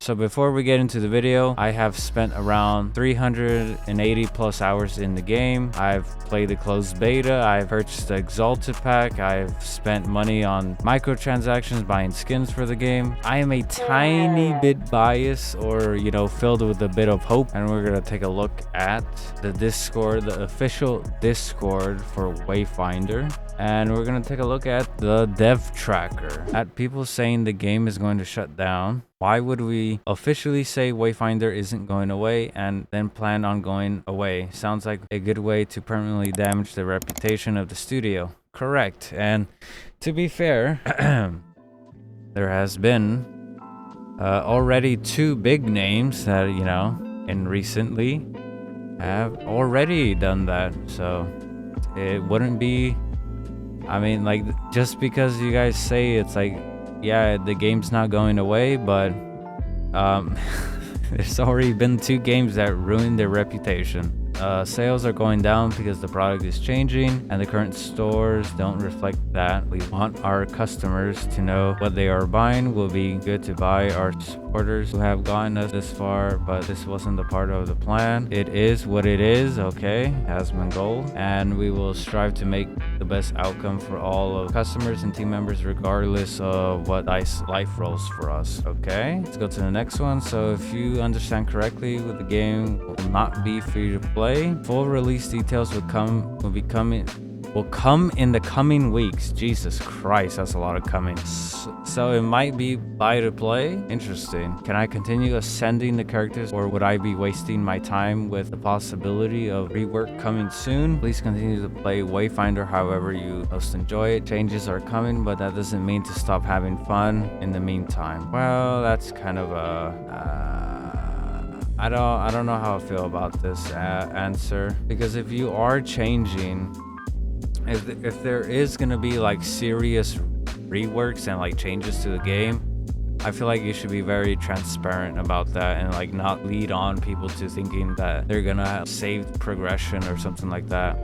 So before we get into the video, I have spent around 380 plus hours in the game. I've played the closed beta, I've purchased the exalted pack, I've spent money on microtransactions, buying skins for the game. I am a tiny bit biased, or filled with a bit of hope, and we're gonna take a look at the Discord, the official Discord for Wayfinder. And we're gonna take a look at the dev tracker. At people saying the game is going to shut down, why would we officially say Wayfinder isn't going away and then plan on going away? Sounds like a good way to permanently damage the reputation of the studio. Correct. And to be fair, there has been already two big names that, and recently have already done that. So it wouldn't be, just because you guys say it's like, yeah, the game's not going away, but there's already been two games that ruined their reputation. Sales are going down because the product is changing and the current stores don't reflect that. We want our customers to know what they are buying. Will be good to buy our supporters who have gotten us this far, but this wasn't the part of the plan. It is what it is, okay, has been goal, and we will strive to make the best outcome for all of customers and team members regardless of what life rolls for us. Okay, let's go to the next one. So if you understand correctly, with the game will not be free to play. Full release details will come in the coming weeks. Jesus Christ, that's a lot of coming. So it might be buy to play. Interesting. Can I continue ascending the characters, or would I be wasting my time with the possibility of rework coming soon? Please continue to play Wayfinder however you most enjoy it. Changes are coming, but that doesn't mean to stop having fun in the meantime. Well, that's kind of a I don't know how I feel about this answer, because if you are changing, if there is gonna be like serious reworks and like changes to the game, I feel like you should be very transparent about that and like not lead on people to thinking that they're gonna have saved progression or something like that.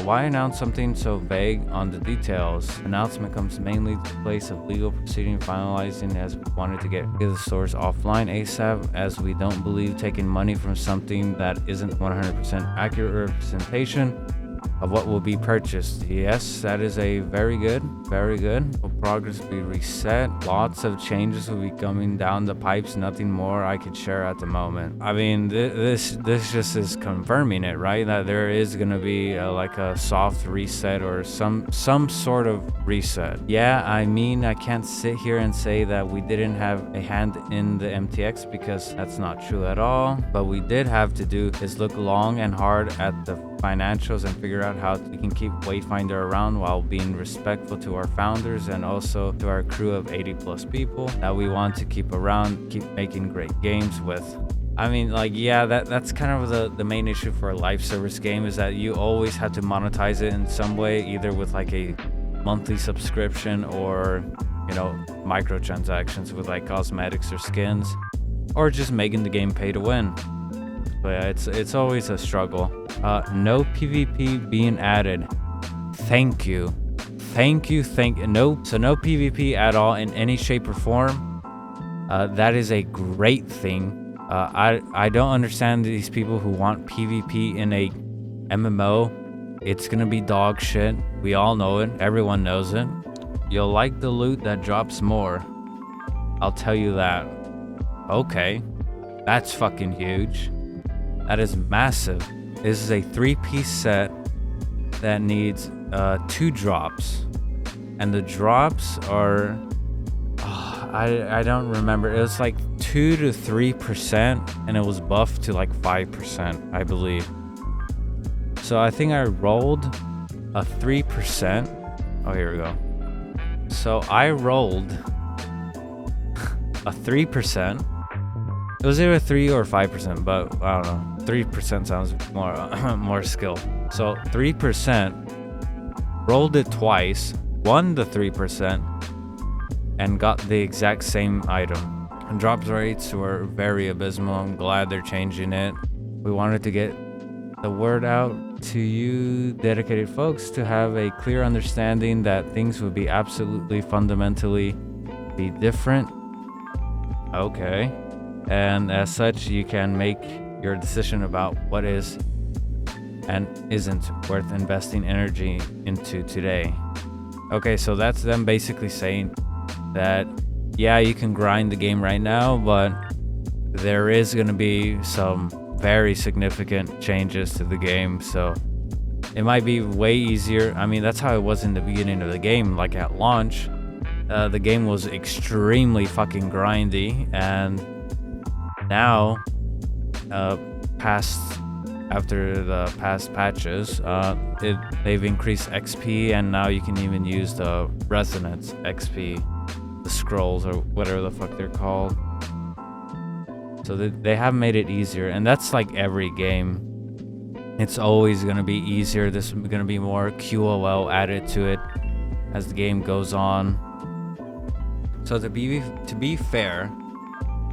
Why announce something so vague on the details? Announcement comes mainly to the place of legal proceeding finalizing, as we wanted to get the stores offline ASAP, as we don't believe taking money from something that isn't 100% accurate representation of what will be purchased. Yes, that is a very good. Will progress be reset? Lots of changes will be coming down the pipes. Nothing more I could share at the moment. I mean, this just is confirming it, right? That there is gonna be like a soft reset or some sort of reset. Yeah, I mean, I can't sit here and say that we didn't have a hand in the MTX, because that's not true at all. But we did have to do is look long and hard at the financials and figure out how we can keep Wayfinder around while being respectful to our founders and also to our crew of 80 plus people that we want to keep around, keep making great games with. I mean, like, yeah, that's kind of the main issue for a live service game, is that you always have to monetize it in some way, either with like a monthly subscription or microtransactions with like cosmetics or skins, or just making the game pay to win. But yeah, it's always a struggle. No PvP being added. Thank you. No, so no PvP at all in any shape or form. That is a great thing. I don't understand these people who want PvP in a MMO. It's gonna be dog shit. We all know it. Everyone knows it. You'll like the loot that drops more. I'll tell you that. Okay, that's fucking huge. That is massive. This is a 3-piece set that needs 2 drops, and the drops are I don't remember. It was like 2 to 3%, and it was buffed to like 5%, I believe. So I think I rolled a 3%. Oh, here we go. So I rolled a 3%. It was either 3 or 5%, but I don't know. 3% sounds more skill. So 3%, rolled it twice, won the 3%, and got the exact same item. And drop rates were very abysmal. I'm glad they're changing it. We wanted to get the word out to you dedicated folks to have a clear understanding that things would be absolutely fundamentally be different. Okay. and as such, you can make your decision about what is and isn't worth investing energy into today. Okay, so that's them basically saying that, yeah, you can grind the game right now, but there is going to be some very significant changes to the game, so it might be way easier. I mean, that's how it was in the beginning of the game. Like at launch, the game was extremely fucking grindy, and now after the past patches, they've increased XP, and now you can even use the resonance XP, the scrolls or whatever the fuck they're called. So they have made it easier, and that's like every game. It's always going to be easier. There's going to be more QOL added to it as the game goes on. So to be fair,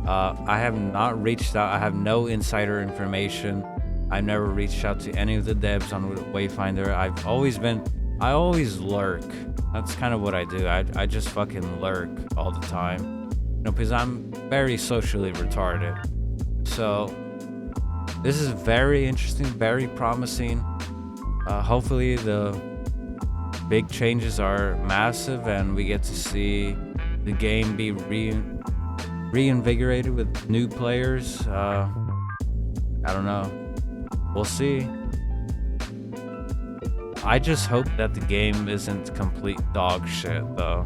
I have not reached out. I have no insider information. I've never reached out to any of the devs on Wayfinder. I always lurk. That's kind of what I do. I just fucking lurk all the time. Because I'm very socially retarded. So this is very interesting, very promising. Hopefully the big changes are massive and we get to see the game be reinvigorated with new players. I don't know. We'll see. I just hope that the game isn't complete dog shit, though.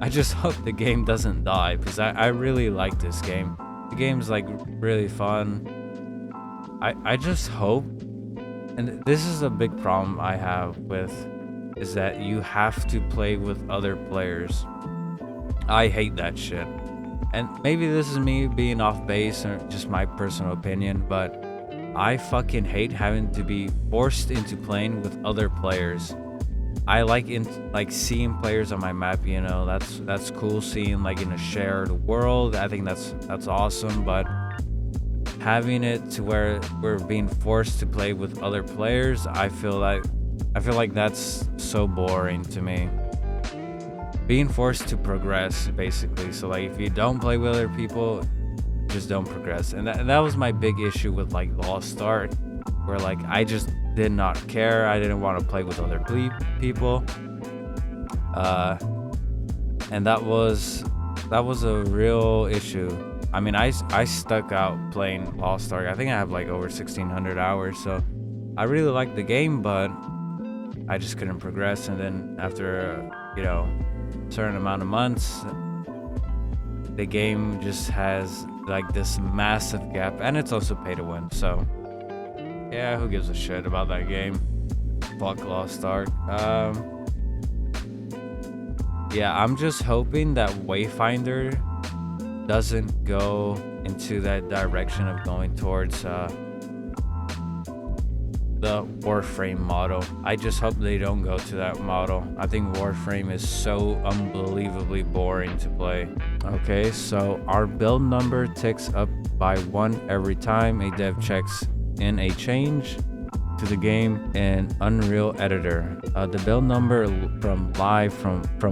I just hope the game doesn't die, because I really like this game. The game's like really fun. I just hope, and this is a big problem I have with, is that you have to play with other players. I hate that shit. And maybe this is me being off base or just my personal opinion, but I fucking hate having to be forced into playing with other players. I like seeing players on my map, you know, that's cool, seeing like in a shared world. I think that's awesome, but having it to where we're being forced to play with other players, I feel like that's so boring to me. Being forced to progress, basically. So like if you don't play with other people, just don't progress. And that was my big issue with like Lost Ark, where like I just did not care. I didn't want to play with other people, and that was a real issue. I mean, I stuck out playing Lost Ark. I think I have like over 1,600 hours, so I really liked the game, but I just couldn't progress. And then after a certain amount of months, the game just has like this massive gap, and it's also pay to win, so yeah, who gives a shit about that game? Fuck Lost Ark. Yeah, I'm just hoping that Wayfinder doesn't go into that direction of going towards the Warframe model. I just hope they don't go to that model. I think Warframe is so unbelievably boring to play. Okay, so our build number ticks up by 1 every time a dev checks in a change to the game in Unreal Editor. The build number from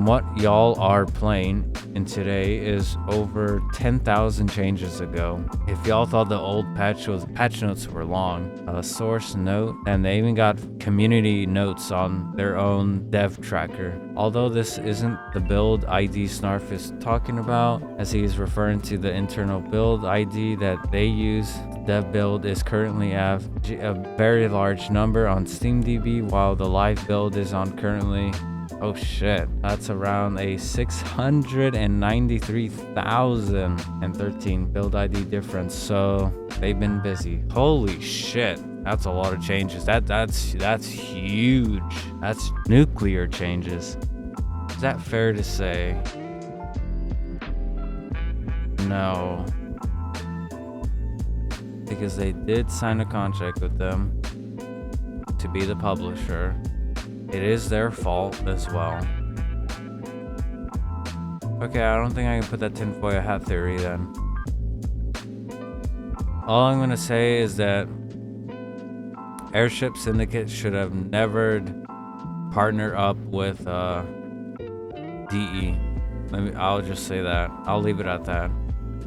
what y'all are playing in today is over 10,000 changes ago. If y'all thought the old patch notes were long, source note, and they even got community notes on their own dev tracker. Although this isn't the build ID Snarf is talking about, as he is referring to the internal build ID that they use. Dev build is currently at a very large number on SteamDB, while the live build is on currently, oh shit, that's around a 693,013 build ID difference. So they've been busy. Holy shit, that's a lot of changes. That's huge. That's nuclear changes. Is that fair to say? No. Because they did sign a contract with them to be the publisher. It is their fault as well. Okay, I don't think I can put that tinfoil hat theory then. All I'm gonna say is that Airship Syndicate should have never partnered up with DE. I'll just say that. I'll leave it at that.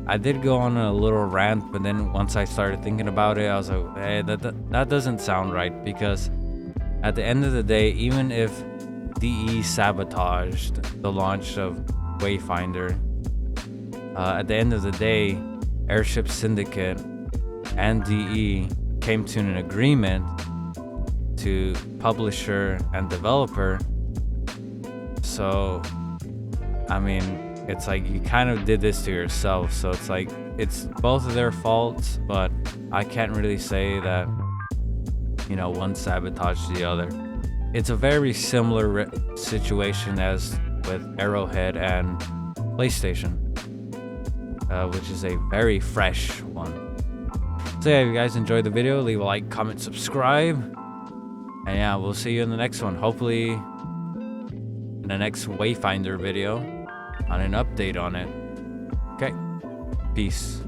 I did go on a little rant, but then once I started thinking about it, I was like, hey, that doesn't sound right, because at the end of the day, even if DE sabotaged the launch of Wayfinder, at the end of the day, Airship Syndicate and DE came to an agreement to publisher and developer. So, I mean, it's like you kind of did this to yourself. So it's like it's both of their faults, but I can't really say that, you know, one sabotaged the other. It's a very similar situation as with Arrowhead and PlayStation, which is a very fresh one. So yeah, if you guys enjoyed the video, leave a like, comment, subscribe, and yeah, we'll see you in the next one. Hopefully in the next Wayfinder video on an update on it. Okay, peace.